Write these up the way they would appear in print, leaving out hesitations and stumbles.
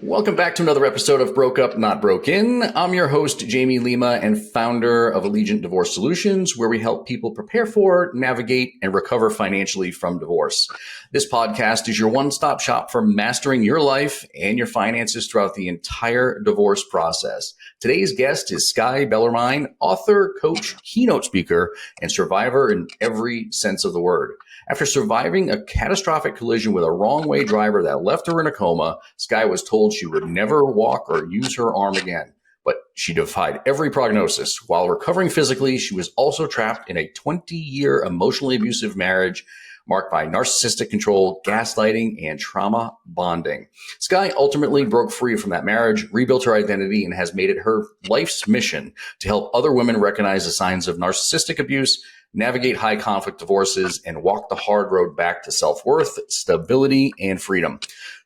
Welcome back to another episode of Broke Up, Not Broken. I'm your host, Jamie Lima, and founder of Allegiant Divorce Solutions, where we help people prepare for, navigate, and recover financially from divorce. This podcast is your one-stop shop for mastering your life and your finances throughout the entire divorce process. Today's guest is Skye Bellarmine, author, coach, keynote speaker, and survivor in every sense of the word. After surviving a catastrophic collision with a wrong-way driver that left her in a coma, Skye was told she would never walk or use her arm again. But she defied every prognosis. While recovering physically, she was also trapped in a 20-year emotionally abusive marriage marked by narcissistic control, gaslighting, and trauma bonding. Skye ultimately broke free from that marriage, rebuilt her identity, and has made it her life's mission to help other women recognize the signs of narcissistic abuse, navigate high conflict divorces, and walk the hard road back to self-worth, stability, and freedom.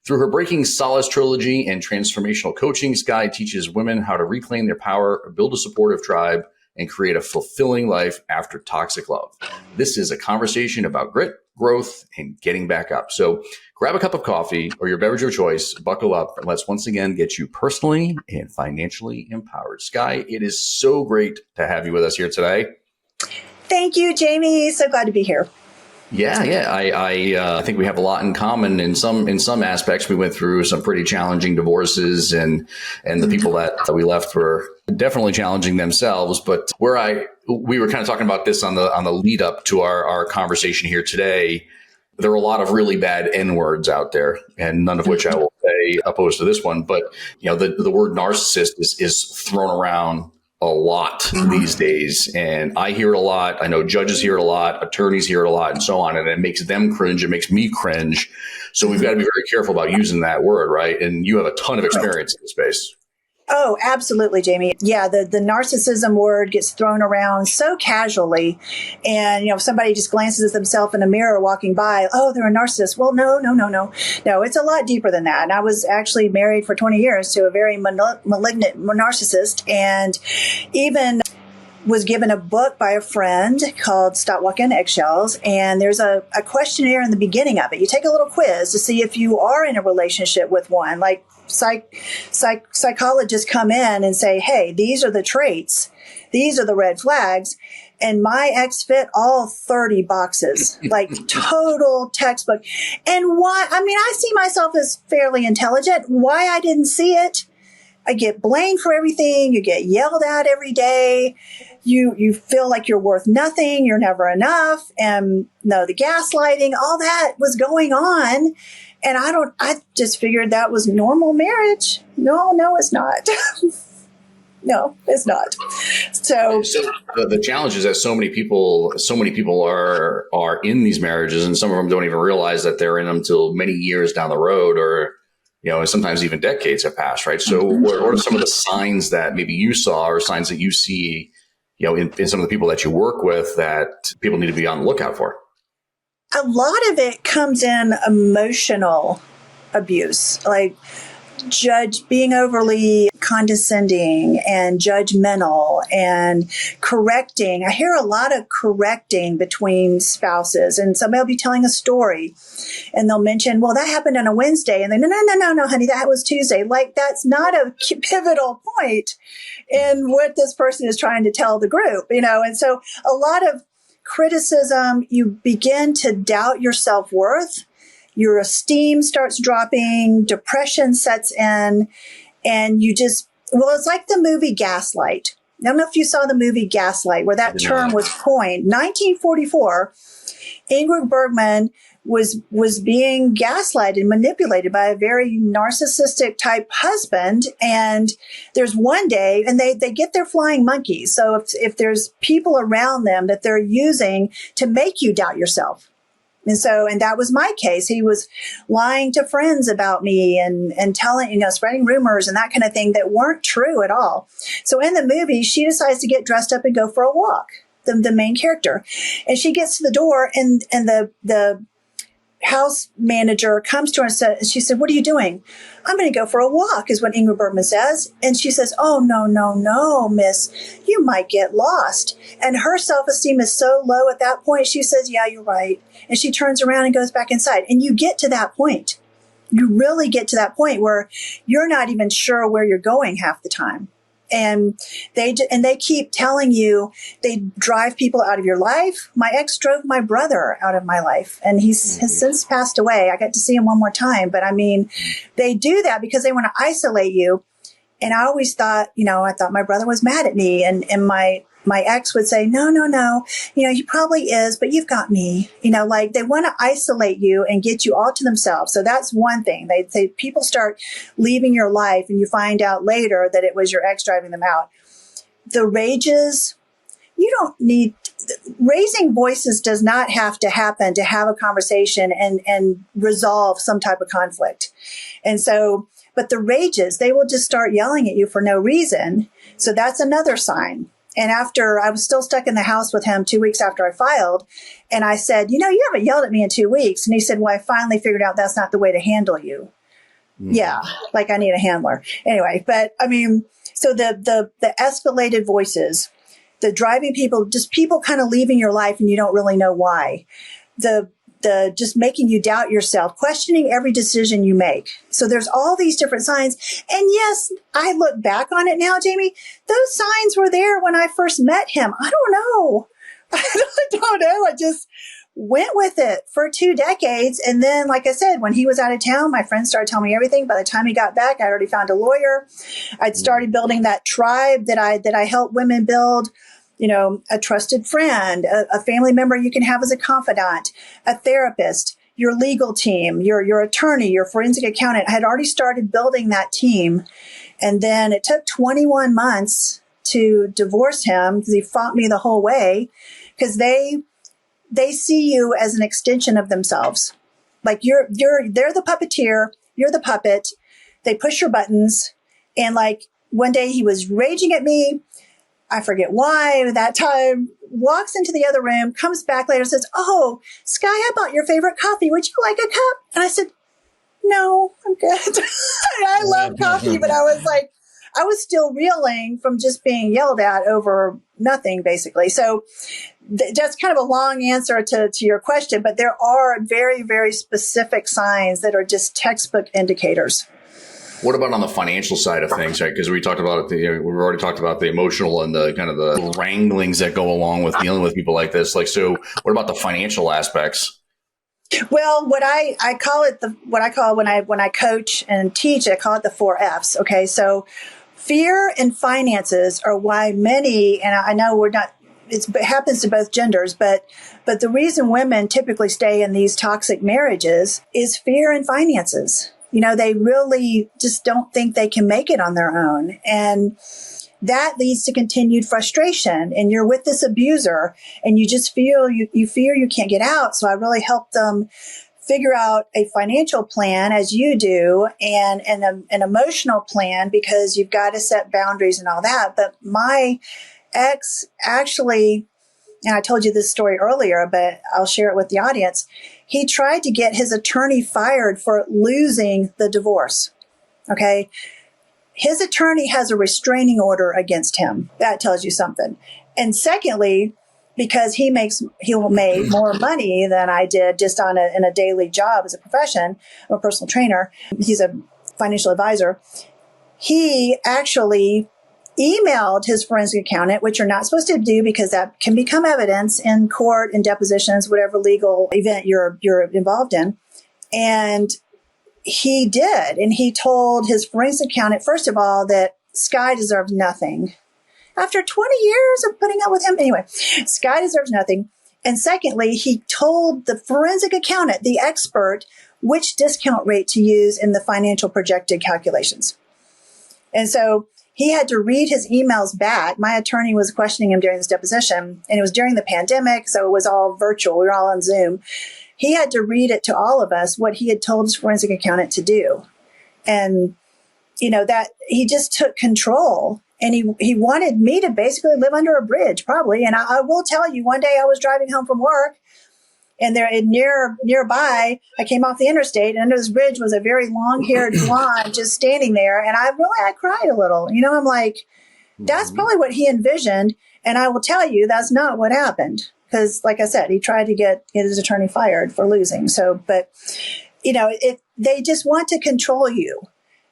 Through her Breaking Solace trilogy and transformational coaching, Skye teaches women how to reclaim their power, build a supportive tribe, and create a fulfilling life after toxic love. This is a conversation about grit, growth, and getting back up. So grab a cup of coffee or your beverage of choice, buckle up, and let's once again get you personally and financially empowered. Skye, it is so great to have you with us here today. Thank you, Jamie. So glad to be here. Yeah. I think we have a lot in common in some aspects. We went through some pretty challenging divorces, and the people that we left were definitely challenging themselves. But we were kind of talking about this on the lead up to our conversation here today. There are a lot of really bad N words out there, and none of which I will say opposed to this one. But the word narcissist is thrown around a lot these days, and I hear it a lot. I know judges hear it a lot, attorneys hear it a lot, and so on. And it makes them cringe. It makes me cringe. So we've got to be very careful about using that word, right? And you have a ton of experience in the space. Oh, absolutely, Jamie. Yeah, the narcissism word gets thrown around so casually. And, if somebody just glances at themselves in a mirror walking by, oh, they're a narcissist. Well, no. No, it's a lot deeper than that. And I was actually married for 20 years to a very malignant narcissist, and even was given a book by a friend called Stop Walking on Eggshells. And there's a questionnaire in the beginning of it. You take a little quiz to see if you are in a relationship with one. Like psychologists come in and say, hey, these are the traits. These are the red flags. And my ex fit all 30 boxes, like total textbook. And why? I mean, I see myself as fairly intelligent. Why I didn't see it? I get blamed for everything. You get yelled at every day. You feel like you're worth nothing. You're never enough. And the gaslighting, all that was going on. And I just figured that was normal marriage. No, it's not. No, it's not. So the challenge is that so many people are in these marriages, and some of them don't even realize that they're in them till many years down the road, or sometimes even decades have passed, right? So what are some of the signs that maybe you saw, or signs that you see, in some of the people that you work with, that people need to be on the lookout for? A lot of it comes in emotional abuse, like being overly condescending and judgmental and correcting. I hear a lot of correcting between spouses, and somebody will be telling a story and they'll mention, well, that happened on a Wednesday. And then, no, honey, that was Tuesday. Like, that's not a pivotal point in what this person is trying to tell the group, And so a lot of criticism, you begin to doubt your self-worth. Your esteem starts dropping, depression sets in, and it's like the movie Gaslight. I don't know if you saw the movie Gaslight, where that term was coined. 1944, Ingrid Bergman was being gaslighted and manipulated by a very narcissistic type husband. And there's one day, and they get their flying monkeys. So if there's people around them that they're using to make you doubt yourself. And that was my case. He was lying to friends about me and telling, spreading rumors and that kind of thing that weren't true at all. So in the movie, she decides to get dressed up and go for a walk, the main character. And she gets to the door, and the house manager comes to her and she said, what are you doing? I'm going to go for a walk, is what Ingrid Bergman says. And she says, oh, no, miss, you might get lost. And her self-esteem is so low at that point. She says, yeah, you're right. And she turns around and goes back inside. And you get to that point. you really get to that point where you're not even sure where you're going half the time. And they keep telling you, they drive people out of your life. My ex drove my brother out of my life, and has since passed away. I got to see him one more time. But I mean, they do that because they want to isolate you. And I always thought, I thought my brother was mad at me, and my ex would say, no, he probably is, but you've got me, like they want to isolate you and get you all to themselves. So that's one thing. They say people start leaving your life and you find out later that it was your ex driving them out. The rages, you don't need, raising voices does not have to happen to have a conversation and resolve some type of conflict. And so, but the rages, they will just start yelling at you for no reason. So that's another sign. And after I was still stuck in the house with him 2 weeks after I filed, and I said, you haven't yelled at me in 2 weeks. And he said, well, I finally figured out that's not the way to handle you. Yeah. Like I need a handler. Anyway, but I mean, so the escalated voices, the driving people, just people kind of leaving your life and you don't really know why. The just making you doubt yourself, questioning every decision you make. So there's all these different signs. And yes, I look back on it now, Jamie, those signs were there when I first met him. I don't know. I don't know. I just went with it for 2 decades. And then, like I said, when he was out of town, my friends started telling me everything. By the time he got back, I already found a lawyer. I'd started building that tribe that I help women build. A trusted friend, a family member you can have as a confidant, a therapist, your legal team, your attorney, your forensic accountant. I had already started building that team. And then it took 21 months to divorce him because he fought me the whole way, because they see you as an extension of themselves. Like they're the puppeteer, you're the puppet. They push your buttons. And like one day he was raging at me. I forget why that time, walks into the other room, comes back later, says, oh, Skye, I bought your favorite coffee. Would you like a cup? And I said, no, I'm good. I love coffee, but I was still reeling from just being yelled at over nothing, basically. So that's kind of a long answer to your question, but there are very, very specific signs that are just textbook indicators. What about on the financial side of things, right? Because we talked about it, we've already talked about the emotional and the kind of the wranglings that go along with dealing with people like this. Like, so what about the financial aspects? Well, what I call it, when I coach and teach, I call it the 4 F's. Okay. So fear and finances are why many, and I know it happens to both genders, but the reason women typically stay in these toxic marriages is fear and finances. They really just don't think they can make it on their own. And that leads to continued frustration. And you're with this abuser and you just feel you fear you can't get out. So I really help them figure out a financial plan, as you do, and an emotional plan, because you've got to set boundaries and all that. But my ex actually, and I told you this story earlier, but I'll share it with the audience. He tried to get his attorney fired for losing the divorce. Okay. His attorney has a restraining order against him. That tells you something. And secondly, because he made more money than I did just in a daily job as a profession, I'm a personal trainer. He's a financial advisor. He actually emailed his forensic accountant, which you're not supposed to do because that can become evidence in court and depositions, whatever legal event you're involved in. And he did. And he told his forensic accountant, first of all, that Skye deserves nothing. After 20 years of putting up with him, anyway, Skye deserves nothing. And secondly, he told the forensic accountant, the expert, which discount rate to use in the financial projected calculations. And so he had to read his emails back. My attorney was questioning him during this deposition, and it was during the pandemic, so it was all virtual. We were all on Zoom. He had to read it to all of us what he had told his forensic accountant to do. And, that he just took control, and he wanted me to basically live under a bridge, probably. And I will tell you, one day I was driving home from work, and there nearby, I came off the interstate, and under this bridge was a very long-haired blonde just standing there. And I cried a little. I'm like, that's probably what he envisioned. And I will tell you, that's not what happened. Because, like I said, he tried to get his attorney fired for losing. So, but if they just want to control you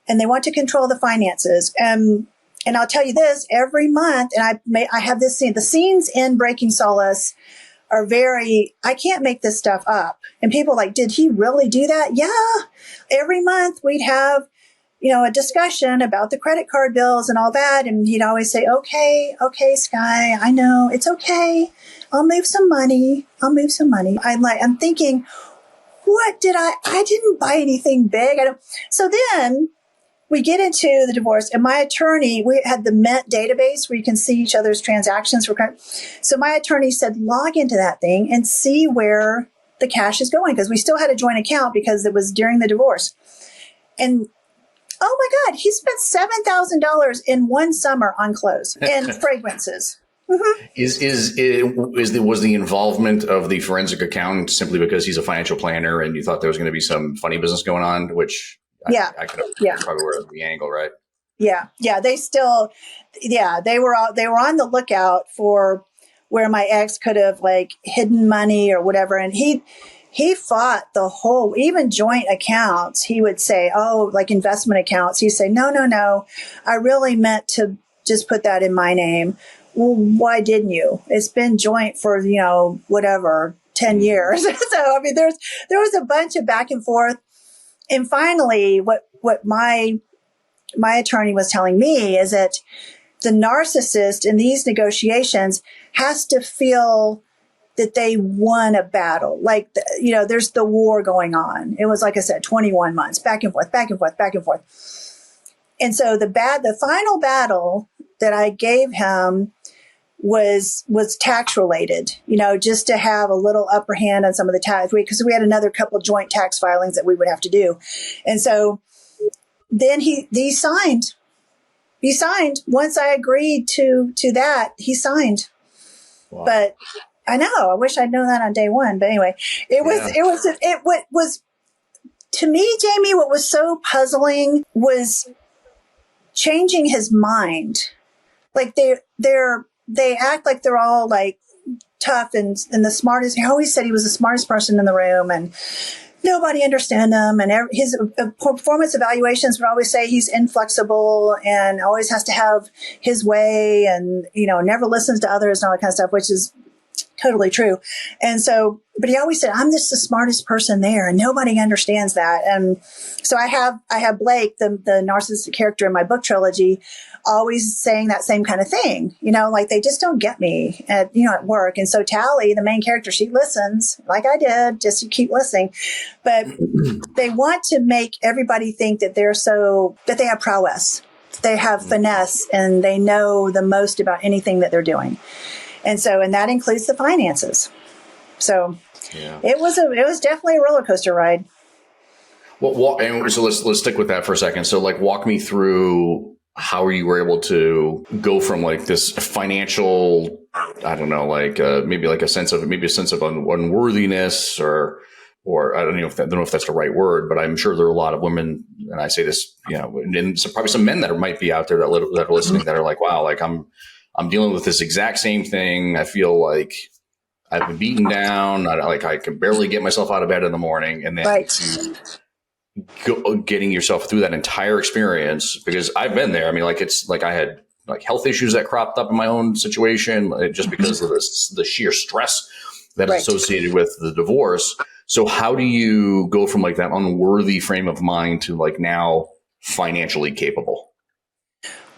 and they want to control the finances. And I'll tell you this, every month, and I have this scene, the scenes in Breaking Solace are I can't make this stuff up. And people are like, did he really do that? Yeah. Every month we'd have, a discussion about the credit card bills and all that. And he'd always say, okay, Skye, I know it's okay. I'll move some money. I'm thinking, what did I didn't buy anything big. So then we get into the divorce, and my attorney, we had the Mint database where you can see each other's transactions. So my attorney said, log into that thing and see where the cash is going, because we still had a joint account because it was during the divorce. And oh my God, he spent $7,000 in one summer on clothes and fragrances. Mm-hmm. Was the involvement of the forensic accountant simply because he's a financial planner and you thought there was going to be some funny business going on, which I could have probably were the angle, right? Yeah. They were on the lookout for where my ex could have hidden money or whatever. And he fought the whole, even joint accounts. He would say, investment accounts. He'd say, no, I really meant to just put that in my name. Well, why didn't you? It's been joint for, 10 years. So, there was a bunch of back and forth. And finally, what my attorney was telling me is that the narcissist in these negotiations has to feel that they won a battle. There's the war going on. It was, like I said, 21 months, back and forth. And so the final battle that I gave him was tax related, just to have a little upper hand on some of the tax, because we had another couple of joint tax filings that we would have to do. And so then he signed. He signed. Once I agreed to that, he signed. Wow. But I know, I wish I'd known that on day one. But anyway, it was to me, Jamie, what was so puzzling was changing his mind. They act like they're all tough and the smartest. He always said he was the smartest person in the room and nobody understand him. And his performance evaluations would always say he's inflexible and always has to have his way and, never listens to others and all that kind of stuff, which is totally true. And so, but he always said, I'm just the smartest person there and nobody understands that. And so I have Blake, the narcissistic character in my book trilogy, always saying that same kind of thing, they just don't get me at work. And so Tally, the main character, she listens like I did, just to keep listening. But they want to make everybody think that that they have prowess, they have finesse, and they know the most about anything that they're doing. And that includes the finances. So it was definitely a roller coaster ride. Well, so let's stick with that for a second. So walk me through how you were able to go from this financial, I don't know, maybe a sense of unworthiness or I don't know if that's the right word, but I'm sure there are a lot of women, and I say this, and probably some men that might be out there that are listening that are wow, I'm dealing with this exact same thing. I feel like I've been beaten down. I can barely get myself out of bed in the morning, and then getting yourself through that entire experience, because I've been there. I had health issues that cropped up in my own situation just because of the sheer stress that is associated with the divorce. So how do you go from that unworthy frame of mind to now financially capable?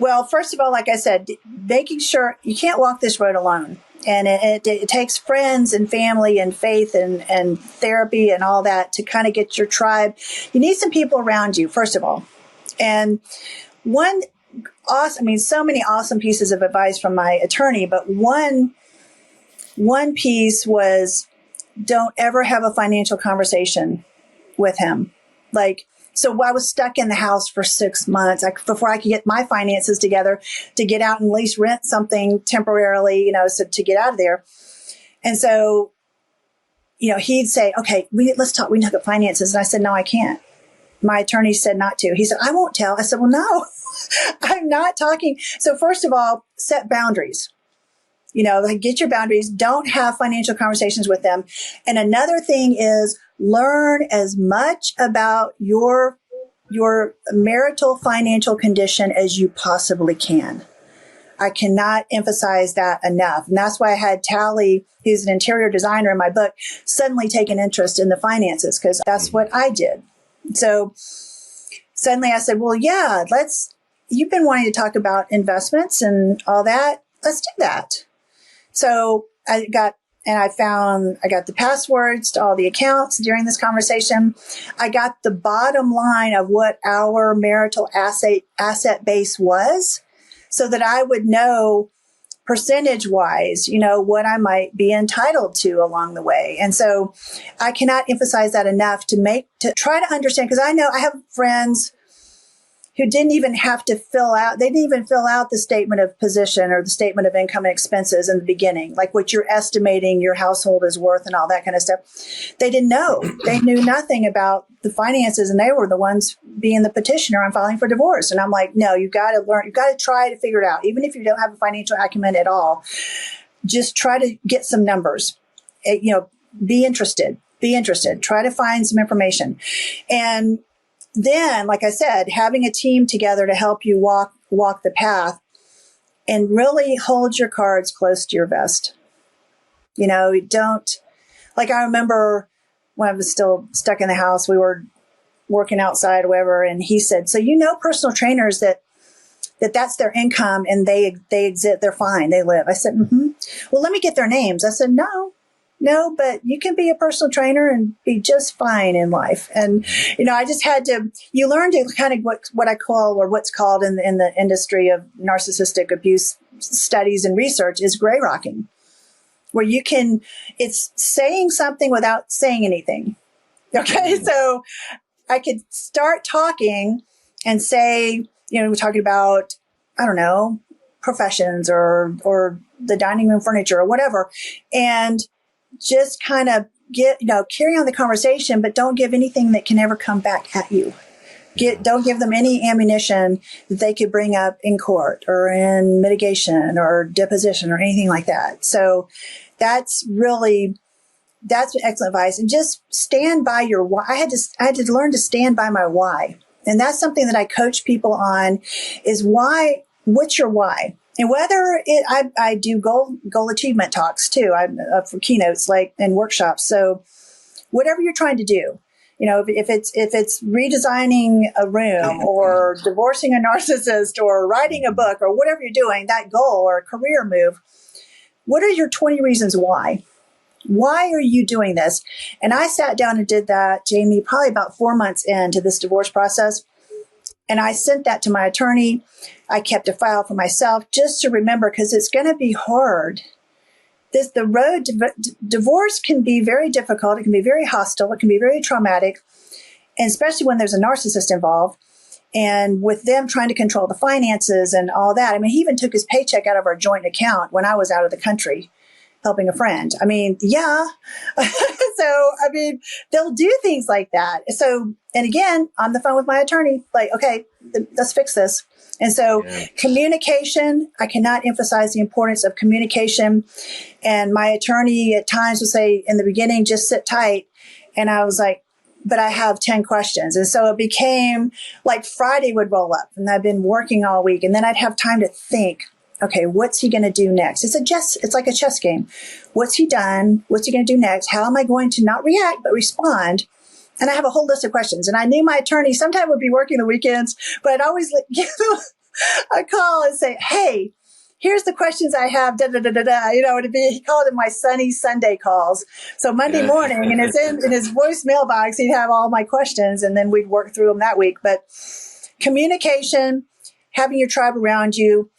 Well, first of all, like I said, making sure you can't walk this road alone. And it takes friends and family and faith and therapy and all that to kind of get your tribe. You need some people around you, first of all. And so many awesome pieces of advice from my attorney, but one piece was, don't ever have a financial conversation with him. So I was stuck in the house for 6 months before I could get my finances together to get out and at least rent something temporarily, so to get out of there. And so, he'd say, okay, let's talk. We can talk about finances. And I said, no, I can't. My attorney said not to. He said, I won't tell. I said, well, no, I'm not talking. So first of all, set boundaries. Like get your boundaries. Don't have financial conversations with them. And another thing is learn as much about your marital financial condition as you possibly can. I cannot emphasize that enough. And that's why I had Tally, who's an interior designer in my book, suddenly take an interest in the finances, because that's what I did. So suddenly I said, well, yeah, you've been wanting to talk about investments and all that. Let's do that. So I got the passwords to all the accounts during this conversation. I got the bottom line of what our marital asset base was, so that I would know percentage wise, what I might be entitled to along the way. And so I cannot emphasize that enough to try to understand, because I know I have friends who didn't even fill out the statement of position or the statement of income and expenses in the beginning, like what you're estimating your household is worth and all that kind of stuff. They didn't know. They knew nothing about the finances, and they were the ones being the petitioner on filing for divorce. And I'm like, no, you've got to learn. You've got to try to figure it out. Even if you don't have a financial acumen at all, just try to get some numbers. Be interested. Try to find some information. And then, like I said, having a team together to help you walk the path, and really hold your cards close to your vest. Don't, like, I remember when I was still stuck in the house, we were working outside or whatever, and he said, so personal trainers that's their income and they exist, they're fine, they live. I said, well, let me get their names. I said, no, but you can be a personal trainer and be just fine in life. And, I just you learn to kind of what I call, or what's called in the industry of narcissistic abuse studies and research, is gray rocking, where it's saying something without saying anything. Okay. So I could start talking and say, we're talking about, I don't know, professions or the dining room furniture or whatever. And just kind of carry on the conversation, but don't give anything that can ever come back at you. Don't give them any ammunition that they could bring up in court or in mitigation or deposition or anything like that. So that's excellent advice. And just stand by your why. I had to learn to stand by my why. And that's something that I coach people on, is why. What's your why? And whether I do goal achievement talks too, for keynotes, like, and workshops. So whatever you're trying to do, if it's redesigning a room or divorcing a narcissist or writing a book or whatever you're doing, that goal or career move, what are your 20 reasons why? Why are you doing this? And I sat down and did that, Jamie, probably about 4 months into this divorce process. And I sent that to my attorney. I kept a file for myself just to remember, because it's going to be hard. The road to divorce can be very difficult. It can be very hostile. It can be very traumatic, and especially when there's a narcissist involved, and with them trying to control the finances and all that. I mean, he even took his paycheck out of our joint account when I was out of the country helping a friend. I mean, yeah. So, I mean, they'll do things like that. So, and again, on the phone with my attorney, like, okay, let's fix this. And so communication, I cannot emphasize the importance of communication. And my attorney at times would say in the beginning, just sit tight. And I was like, but I have 10 questions. And so it became like Friday would roll up, and I've been working all week, and then I'd have time to think, okay, what's he going to do next? It's like a chess game. What's he done? What's he going to do next? How am I going to not react, but respond? And I have a whole list of questions. And I knew my attorney sometimes would be working the weekends, but I'd always give him a call and say, hey, here's the questions I have, he called it my sunny Sunday calls. So Monday morning, and it's in his voice mailbox, he'd have all my questions, and then we'd work through them that week. But communication, having your tribe around you,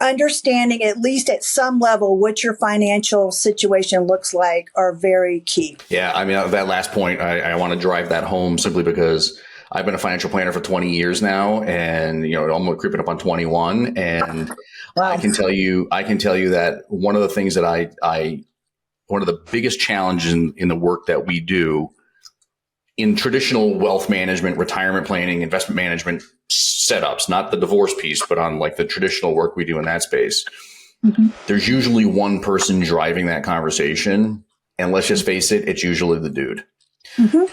understanding at least at some level what your financial situation looks like are very key. Yeah, I mean, that last point, I want to drive that home simply because I've been a financial planner for 20 years now, and I'm creeping up on 21. And wow. I can tell you that one of the things that one of the biggest challenges in the work that we do in traditional wealth management, retirement planning, investment management setups, not the divorce piece, but on like the traditional work we do in that space, there's usually one person driving that conversation. And let's just face it, it's usually the dude.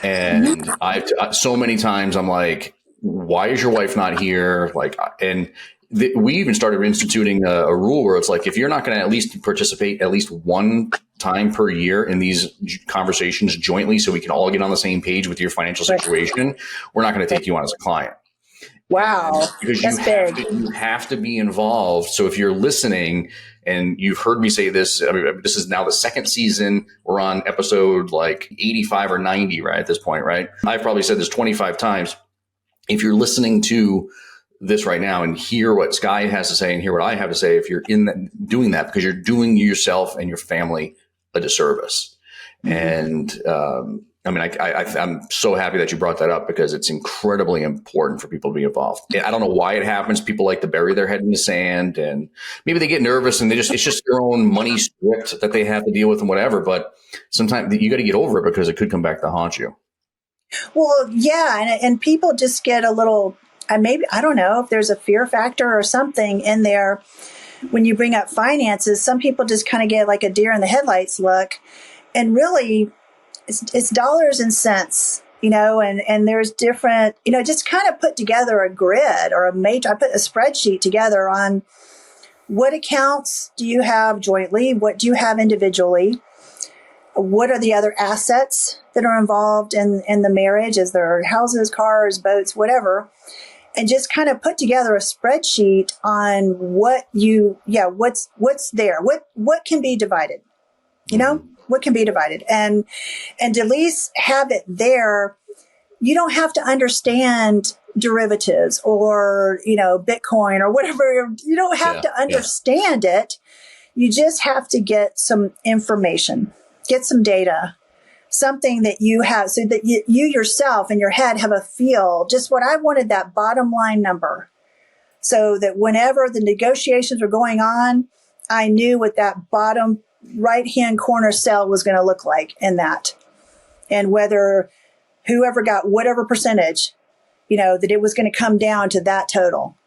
And I've so many times I'm like, why is your wife not here? Like, and we even started instituting a rule where it's like, if you're not going to at least participate at least one time per year in these conversations jointly, so we can all get on the same page with your financial situation, we're not going to take you on as a client. Wow. Because That's you have to be involved. So if you're listening and you've heard me say this, I mean, this is now the second season. We're on episode like 85 or 90, right? At this point, right? I've probably said this 25 times. If you're listening to this right now and hear what Skye has to say and hear what I have to say, if you're doing that, because you're doing yourself and your family a disservice. And, I mean, I'm so happy that you brought that up because it's incredibly important for people to be involved. I don't know why it happens. People like to bury their head in the sand and maybe they get nervous and it's just their own money script that they have to deal with and whatever. But sometimes you got to get over it because it could come back to haunt you. Well, yeah. And people just get a little, maybe, I don't know if there's a fear factor or something in there. When you bring up finances, some people just kind of get like a deer in the headlights look. And really, it's dollars and cents, and there's different, just kind of put together a grid or I put a spreadsheet together on what accounts do you have jointly? What do you have individually? What are the other assets that are involved in the marriage? Is there houses, cars, boats, whatever? And just kind of put together a spreadsheet on what's there, what can be divided, what can be divided and to at least have it there. You don't have to understand derivatives or, Bitcoin or whatever. You don't have to understand it. You just have to get some information, get some data, something that you have so that you yourself in your head have a feel, just what I wanted, that bottom line number. So that whenever the negotiations were going on, I knew what that bottom right-hand corner cell was going to look like in that. And whether whoever got whatever percentage, that it was going to come down to that total.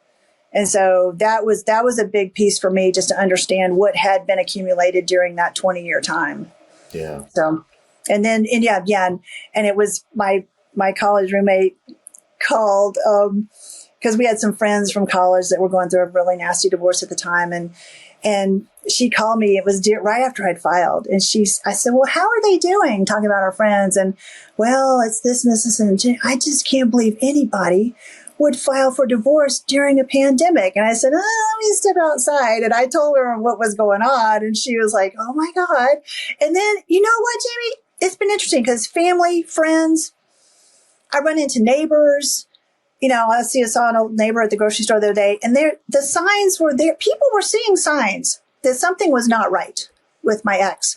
And so that was a big piece for me just to understand what had been accumulated during that 20-year time. Yeah. So, and it was my college roommate called, because we had some friends from college that were going through a really nasty divorce at the time. And she called me. It was right after I'd filed. And I said, well, how are they doing? Talking about our friends. And, well, it's this and this and this. I just can't believe anybody would file for divorce during a pandemic. And I said, let me step outside. And I told her what was going on. And she was like, oh, my God. And then, you know what, Jamie? It's been interesting because family, friends, I run into neighbors. I saw a neighbor at the grocery store the other day, and the signs were there. People were seeing signs that something was not right with my ex.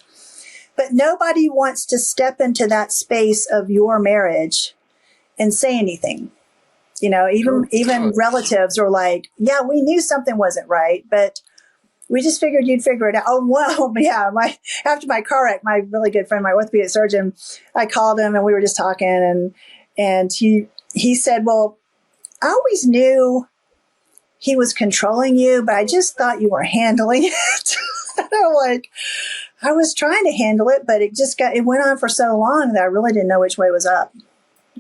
But nobody wants to step into that space of your marriage and say anything. Even relatives are like, yeah, we knew something wasn't right, but we just figured you'd figure it out. Oh, well, yeah. After my car wreck, my really good friend, my orthopedic surgeon, I called him and we were just talking and he said, well, I always knew he was controlling you, but I just thought you were handling it. And I'm like, I was trying to handle it, but it went on for so long that I really didn't know which way was up.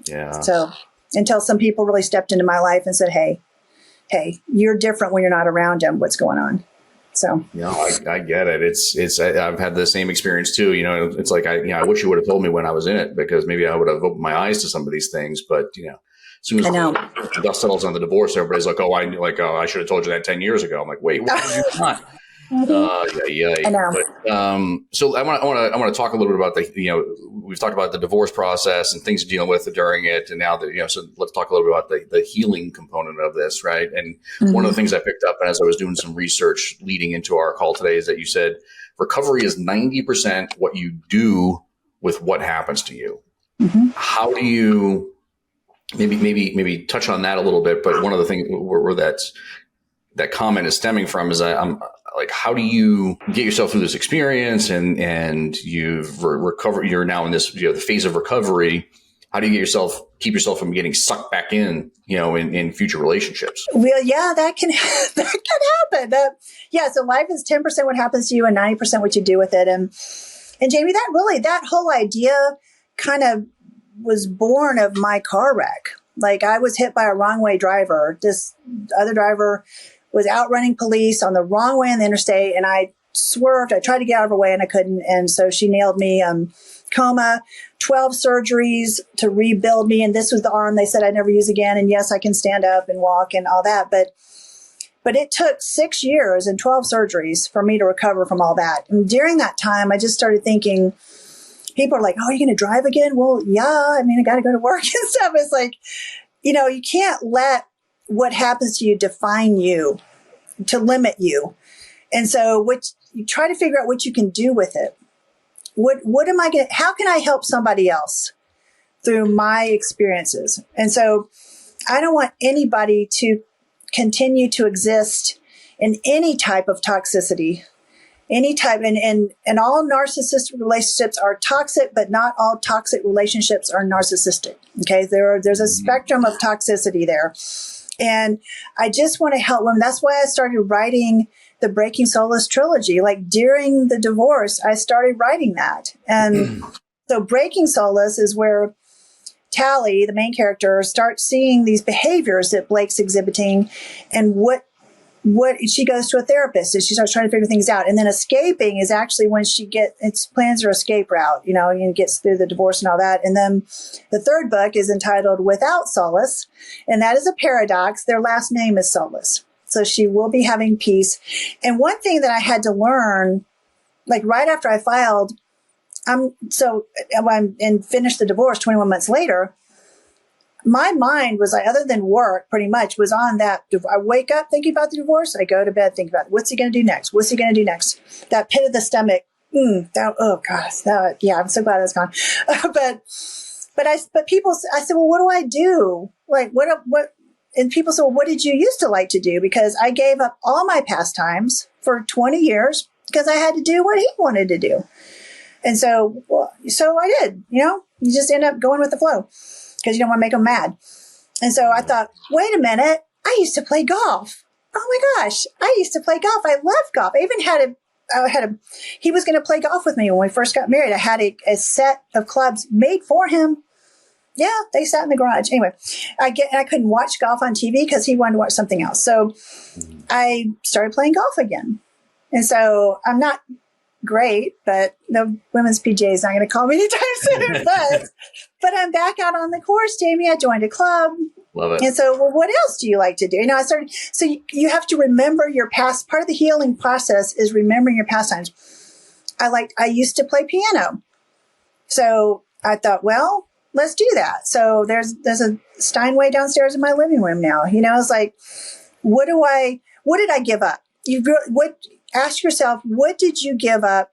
Yeah. So until some people really stepped into my life and said, hey, you're different when you're not around him. What's going on? So, I get it. I've had the same experience too. It's like, I wish you would have told me when I was in it because maybe I would have opened my eyes to some of these things, but as soon as the dust settles on the divorce, everybody's like, I should have told you that 10 years ago. I'm like, wait, what did you want? I know. But, so I want to talk a little bit about we've talked about the divorce process and things you're dealing with during it. And now so let's talk a little bit about the healing component of this. Right. And one of the things I picked up as I was doing some research leading into our call today is that you said recovery is 90% what you do with what happens to you. Mm-hmm. How do you maybe touch on that a little bit? But one of the things where that comment is stemming from is I'm like, how do you get yourself through this experience and you've recovered, you're now in this, the phase of recovery. how do you keep yourself from getting sucked back in, in future relationships? Well, yeah, that can happen. So life is 10% what happens to you and 90% what you do with it. And Jamie, that whole idea kind of was born of my car wreck. Like, I was hit by a wrong way driver. This other driver was outrunning police on the wrong way on the interstate, and I swerved. I tried to get out of her way and I couldn't. And so she nailed me, coma, 12 surgeries to rebuild me. And this was the arm they said I'd never use again. And yes, I can stand up and walk and all that. But it took 6 years and 12 surgeries for me to recover from all that. And during that time, I just started thinking, people are like, oh, are you going to drive again? Well, yeah, I mean, I got to go to work and stuff. It's like, you can't let what happens to you define you, to limit you. And so you try to figure out what you can do with it. How can I help somebody else through my experiences? And so I don't want anybody to continue to exist in any type of toxicity, any type, and all narcissistic relationships are toxic, but not all toxic relationships are narcissistic. Okay. There's a spectrum of toxicity there. And I just want to help women. That's why I started writing the Breaking Solace trilogy. Like, during the divorce, I started writing that. And so Breaking Solace is where Tally, the main character, starts seeing these behaviors that Blake's exhibiting, and what she goes to a therapist and she starts trying to figure things out. And then escaping is actually when she plans her escape route, and gets through the divorce and all that. And then the third book is entitled Without Solace. And that is a paradox. Their last name is Solace. So she will be having peace. And one thing that I had to learn, like right after I filed, and finished the divorce 21 months later, my mind was like, other than work, pretty much was on that. I wake up thinking about the divorce. I go to bed thinking about what's he going to do next? What's he going to do next? That pit of the stomach. I'm so glad that's gone. But people, I said, well, what do I do? Like, what? And people said, well, what did you used to like to do? Because I gave up all my pastimes for 20 years because I had to do what he wanted to do. And so I did, you just end up going with the flow because you don't want to make them mad. And so I thought, wait a minute, I used to play golf. Oh my gosh, I used to play golf. I love golf. I even he was going to play golf with me when we first got married. I had a set of clubs made for him. Yeah, they sat in the garage. Anyway, I couldn't watch golf on TV because he wanted to watch something else. So I started playing golf again. And so I'm not great, but the women's PGA is not going to call me anytime soon. But I'm back out on the course, Jamie. I joined a club. Love it. And so, well, what else do you like to do? So you have to remember your past. Part of the healing process is remembering your pastimes. I used to play piano. So I thought, well, let's do that. So there's a Steinway downstairs in my living room now. It's like, what did I give up? Ask yourself, what did you give up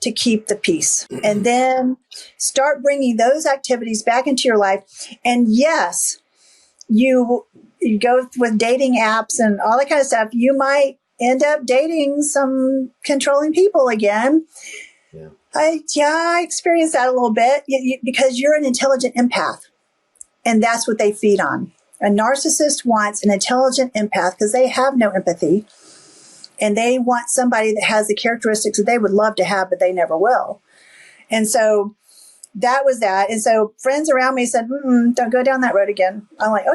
to keep the peace? And then start bringing those activities back into your life. And yes, you go with dating apps and all that kind of stuff. You might end up dating some controlling people again. Yeah. I experienced that a little bit because you're an intelligent empath, and that's what they feed on. A narcissist wants an intelligent empath because they have no empathy. And they want somebody that has the characteristics that they would love to have, but they never will. And so that was that. And so friends around me said, don't go down that road again. I'm like,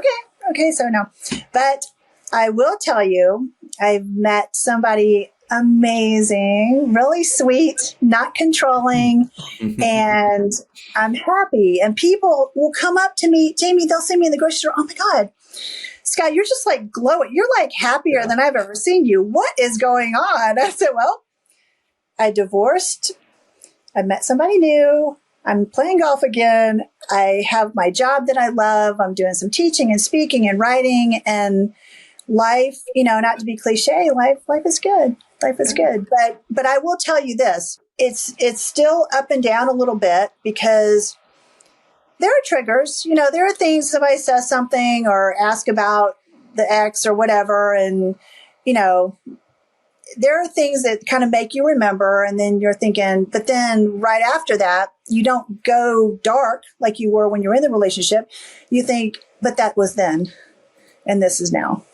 okay, so no. But I will tell you, I've met somebody amazing, really sweet, not controlling, and I'm happy. And people will come up to me, Jamie, they'll see me in the grocery store. Oh my God, Skye, you're just like glowing. You're like happier than I've ever seen you. What is going on? I said, well, I divorced. I met somebody new. I'm playing golf again. I have my job that I love. I'm doing some teaching and speaking and writing, and life, not to be cliche, life is good. Life is good. But I will tell you this, it's still up and down a little bit because there are triggers. There are things, somebody says something or ask about the ex or whatever. And, there are things that kind of make you remember, and then you're thinking, but then right after that, you don't go dark like you were when you were in the relationship. You think, but that was then, and this is now.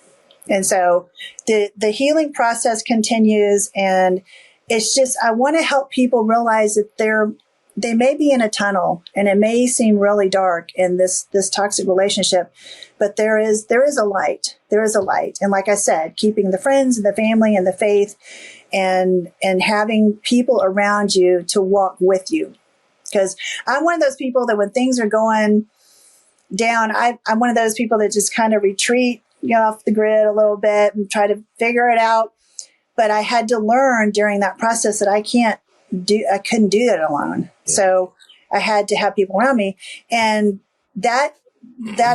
And so the healing process continues, and it's just, I want to help people realize that they may be in a tunnel, and it may seem really dark in this toxic relationship, but there is a light. There is a light. And like I said, keeping the friends and the family and the faith and having people around you to walk with you. Because I'm one of those people that when things are going down, I'm one of those people that just kind of retreat, off the grid a little bit and try to figure it out. But I had to learn during that process that I couldn't do that alone. Yeah. So I had to have people around me. And that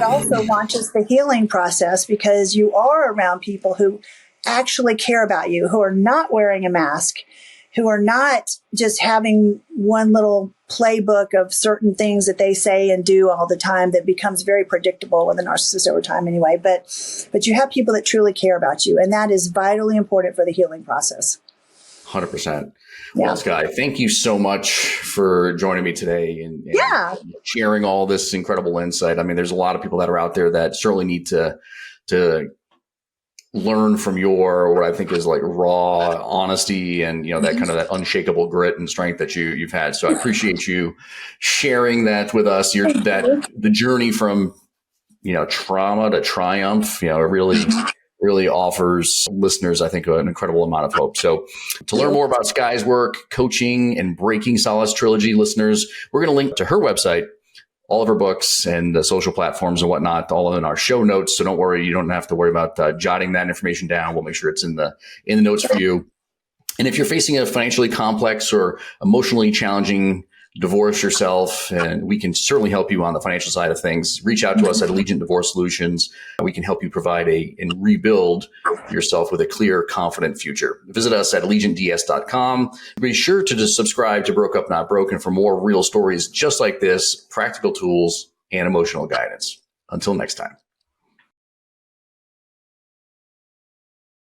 also launches the healing process, because you are around people who actually care about you, who are not wearing a mask, who are not just having one little playbook of certain things that they say and do all the time that becomes very predictable with a narcissist over time anyway. But you have people that truly care about you, and that is vitally important for the healing process. 100%. Yeah. Well, Skye, thank you so much for joining me today and sharing all this incredible insight. I mean, there's a lot of people that are out there that certainly need to learn from your, what I think is like raw honesty and, that kind of that unshakable grit and strength that you've had. So I appreciate you sharing that with us. The journey from, trauma to triumph, really offers listeners, I think, an incredible amount of hope. So to learn more about Skye's work, coaching, and Breaking Solace Trilogy, listeners, we're going to link to her website, all of her books and the social platforms and whatnot, all in our show notes. So don't worry. You don't have to worry about jotting that information down. We'll make sure it's in the notes for you. And if you're facing a financially complex or emotionally challenging divorce yourself, and we can certainly help you on the financial side of things, reach out to us at Allegiant Divorce Solutions. We can help you provide and rebuild yourself with a clear, confident future. Visit us at allegiantds.com. Be sure to just subscribe to Broke Up Not Broken for more real stories just like this, practical tools, and emotional guidance. Until next time.